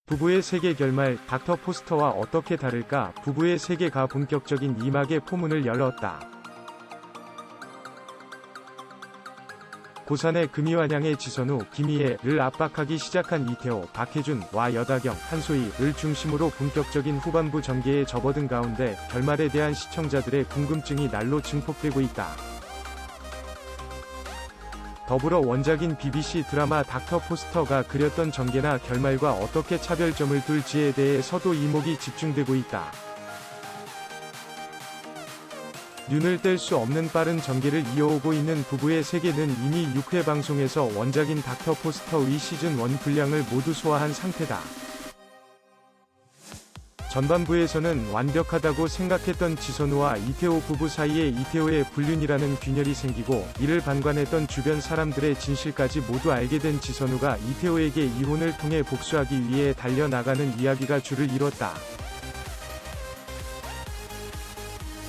부부의 세계 결말, 닥터 포스터와 어떻게 다를까? 부부의 세계가 본격적인 2막의 포문을 열었다. 고산의 금이환양의 지선우, 김희애를 압박하기 시작한 이태호, 박해준와 여다경, 한소희를 중심으로 본격적인 후반부 전개에 접어든 가운데 결말에 대한 시청자들의 궁금증이 날로 증폭되고 있다. 더불어 원작인 BBC 드라마 닥터 포스터가 그렸던 전개나 결말과 어떻게 차별점을 둘지에 대해서도 이목이 집중되고 있다. 눈을 뗄 수 없는 빠른 전개를 이어오고 있는 부부의 세계는 이미 6회 방송에서 원작인 닥터 포스터의 시즌1 분량을 모두 소화한 상태다. 전반부에서는 완벽하다고 생각했던 지선우와 이태호 부부 사이에 이태호의 불륜이라는 균열이 생기고 이를 방관했던 주변 사람들의 진실까지 모두 알게 된 지선우가 이태호에게 이혼을 통해 복수하기 위해 달려나가는 이야기가 줄을 이뤘다.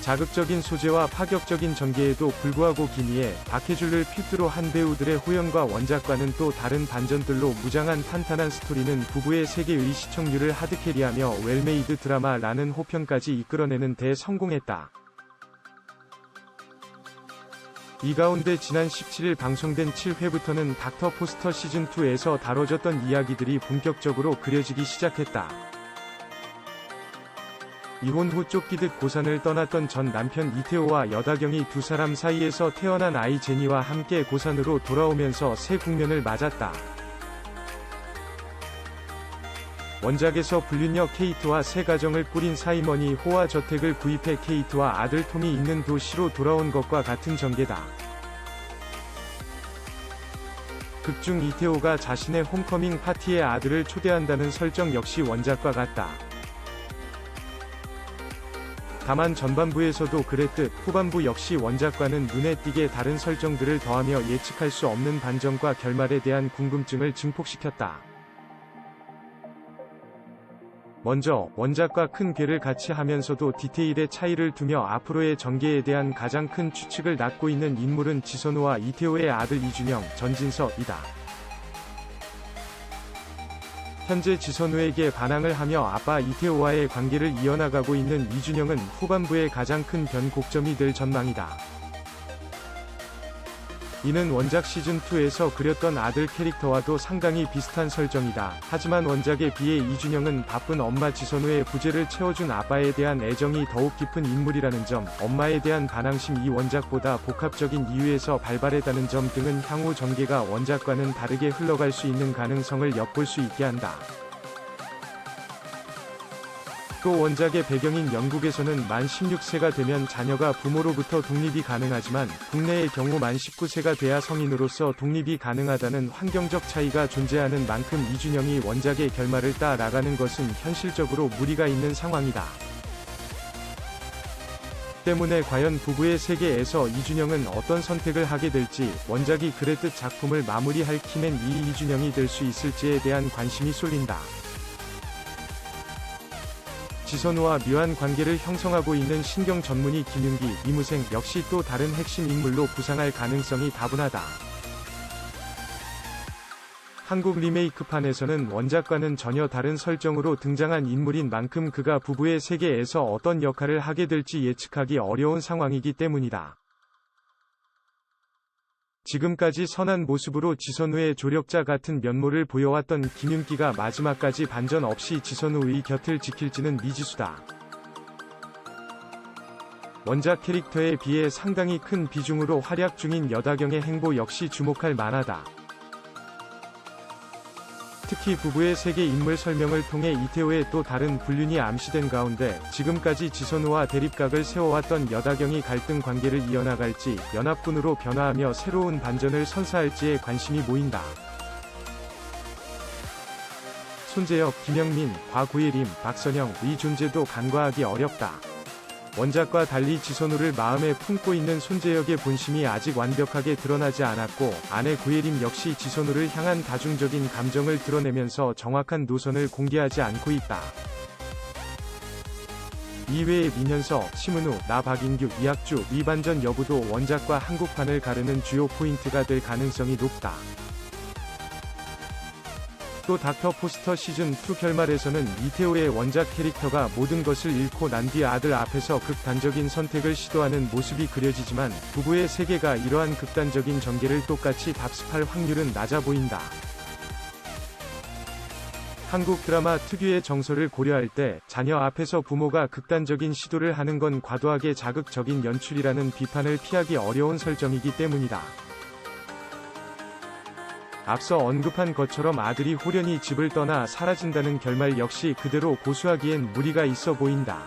자극적인 소재와 파격적인 전개에도 불구하고 김희애, 박해준을 필두로 한 배우들의 호연과 원작과는 또 다른 반전들로 무장한 탄탄한 스토리는 부부의 세계의 시청률을 하드캐리하며 웰메이드 드라마라는 호평까지 이끌어내는 데 성공했다. 이 가운데 지난 17일 방송된 7회부터는 닥터 포스터 시즌2에서 다뤄졌던 이야기들이 본격적으로 그려지기 시작했다. 이혼 후 쫓기듯 고산을 떠났던 전 남편 이태호와 여다경이 두 사람 사이에서 태어난 아이 제니와 함께 고산으로 돌아오면서 새 국면을 맞았다. 원작에서 불륜녀 케이트와 새 가정을 꾸린 사이먼이 호화 저택을 구입해 케이트와 아들 톰이 있는 도시로 돌아온 것과 같은 전개다. 극중 이태호가 자신의 홈커밍 파티에 아들을 초대한다는 설정 역시 원작과 같다. 다만 전반부에서도 그랬듯 후반부 역시 원작과는 눈에 띄게 다른 설정들을 더하며 예측할 수 없는 반전과 결말에 대한 궁금증을 증폭시켰다. 먼저 원작과 큰 궤를 같이 하면서도 디테일의 차이를 두며 앞으로의 전개에 대한 가장 큰 추측을 낳고 있는 인물은 지선우와 이태호의 아들 이준영, 전진석이다. 현재 지선우에게 반항을 하며 아빠 이태호와의 관계를 이어나가고 있는 이준영은 후반부의 가장 큰 변곡점이 될 전망이다. 이는 원작 시즌2에서 그렸던 아들 캐릭터와도 상당히 비슷한 설정이다. 하지만 원작에 비해 이준영은 바쁜 엄마 지선우의 부재를 채워준 아빠에 대한 애정이 더욱 깊은 인물이라는 점, 엄마에 대한 반항심이 원작보다 복합적인 이유에서 발발했다는 점 등은 향후 전개가 원작과는 다르게 흘러갈 수 있는 가능성을 엿볼 수 있게 한다. 또 원작의 배경인 영국에서는 만 16세가 되면 자녀가 부모로부터 독립이 가능하지만 국내의 경우 만 19세가 돼야 성인으로서 독립이 가능하다는 환경적 차이가 존재하는 만큼 이준영이 원작의 결말을 따라가는 것은 현실적으로 무리가 있는 상황이다. 때문에 과연 부부의 세계에서 이준영은 어떤 선택을 하게 될지, 원작이 그랬듯 작품을 마무리할 키맨 이준영이 될 수 있을지에 대한 관심이 쏠린다. 지선우와 묘한 관계를 형성하고 있는 신경 전문의 김윤기, 이무생 역시 또 다른 핵심 인물로 부상할 가능성이 다분하다. 한국 리메이크판에서는 원작과는 전혀 다른 설정으로 등장한 인물인 만큼 그가 부부의 세계에서 어떤 역할을 하게 될지 예측하기 어려운 상황이기 때문이다. 지금까지 선한 모습으로 지선우의 조력자 같은 면모를 보여왔던 김윤기가 마지막까지 반전 없이 지선우의 곁을 지킬지는 미지수다. 원작 캐릭터에 비해 상당히 큰 비중으로 활약 중인 여다경의 행보 역시 주목할 만하다. 특히 부부의 세계 인물 설명을 통해 이태호의 또 다른 불륜이 암시된 가운데 지금까지 지선우와 대립각을 세워왔던 여다경이 갈등 관계를 이어나갈지 연합군으로 변화하며 새로운 반전을 선사할지에 관심이 모인다. 손재혁, 김영민, 곽구예림, 박선영의 존재도 간과하기 어렵다. 원작과 달리 지선우를 마음에 품고 있는 손재혁의 본심이 아직 완벽하게 드러나지 않았고, 아내 구예림 역시 지선우를 향한 다중적인 감정을 드러내면서 정확한 노선을 공개하지 않고 있다. 이외에 민현석, 심은우, 나 박인규, 이학주, 위반전 여부도 원작과 한국판을 가르는 주요 포인트가 될 가능성이 높다. 또 닥터 포스터 시즌2 결말에서는 이태호의 원작 캐릭터가 모든 것을 잃고 난 뒤 아들 앞에서 극단적인 선택을 시도하는 모습이 그려지지만 부부의 세계가 이러한 극단적인 전개를 똑같이 답습할 확률은 낮아 보인다. 한국 드라마 특유의 정서를 고려할 때 자녀 앞에서 부모가 극단적인 시도를 하는 건 과도하게 자극적인 연출이라는 비판을 피하기 어려운 설정이기 때문이다. 앞서 언급한 것처럼 아들이 홀연히 집을 떠나 사라진다는 결말 역시 그대로 고수하기엔 무리가 있어 보인다.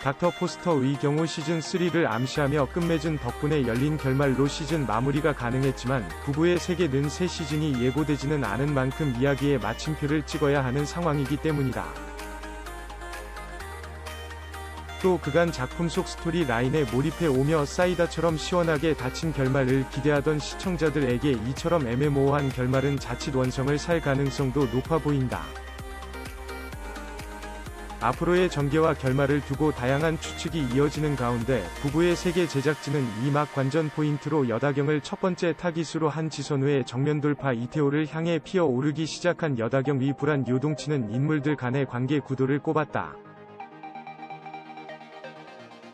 닥터 포스터의 경우 시즌3를 암시하며 끝맺은 덕분에 열린 결말로 시즌 마무리가 가능했지만 부부의 세계는 새 시즌이 예고되지는 않은 만큼 이야기에 마침표를 찍어야 하는 상황이기 때문이다. 또 그간 작품 속 스토리 라인에 몰입해 오며 사이다처럼 시원하게 닫힌 결말을 기대하던 시청자들에게 이처럼 애매모호한 결말은 자칫 원성을 살 가능성도 높아 보인다. 앞으로의 전개와 결말을 두고 다양한 추측이 이어지는 가운데 부부의 세계 제작진은 이 막 관전 포인트로 여다경을 첫 번째 타깃으로 한 지선우의 정면 돌파 이태호를 향해 피어오르기 시작한 여다경 위 불안 요동치는 인물들 간의 관계 구도를 꼽았다.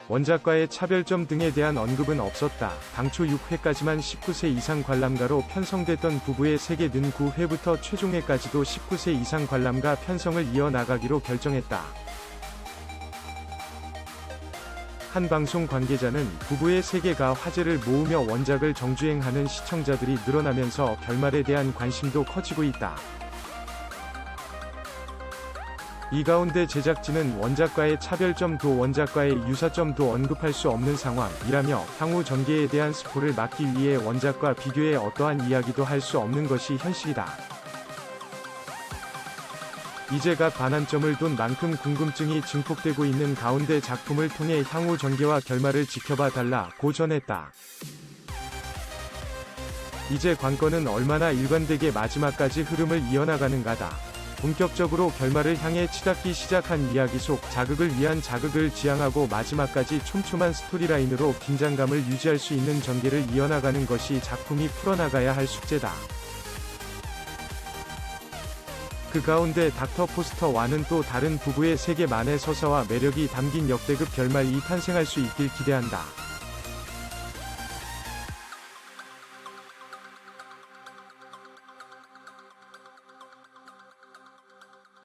원작과의 차별점 등에 대한 언급은 없었다. 당초 6회까지만 19세 이상 관람가로 편성됐던 부부의 세계는 9회부터 최종회까지도 19세 이상 관람가 편성을 이어나가기로 결정했다. 한 방송 관계자는 부부의 세계가 화제를 모으며 원작을 정주행하는 시청자들이 늘어나면서 결말에 대한 관심도 커지고 있다. 이 가운데 제작진은 원작과의 차별점도 원작과의 유사점도 언급할 수 없는 상황이라며 향후 전개에 대한 스포를 막기 위해 원작과 비교해 어떠한 이야기도 할 수 없는 것이 현실이다. 이제 각 반환점을 둔 만큼 궁금증이 증폭되고 있는 가운데 작품을 통해 향후 전개와 결말을 지켜봐 달라고 전했다. 이제 관건은 얼마나 일관되게 마지막까지 흐름을 이어나가는가다. 본격적으로 결말을 향해 치닫기 시작한 이야기 속 자극을 위한 자극을 지향하고 마지막까지 촘촘한 스토리라인으로 긴장감을 유지할 수 있는 전개를 이어나가는 것이 작품이 풀어나가야 할 숙제다. 그 가운데 닥터 포스터와는 또 다른 부부의 세계만의 서사와 매력이 담긴 역대급 결말이 탄생할 수 있길 기대한다.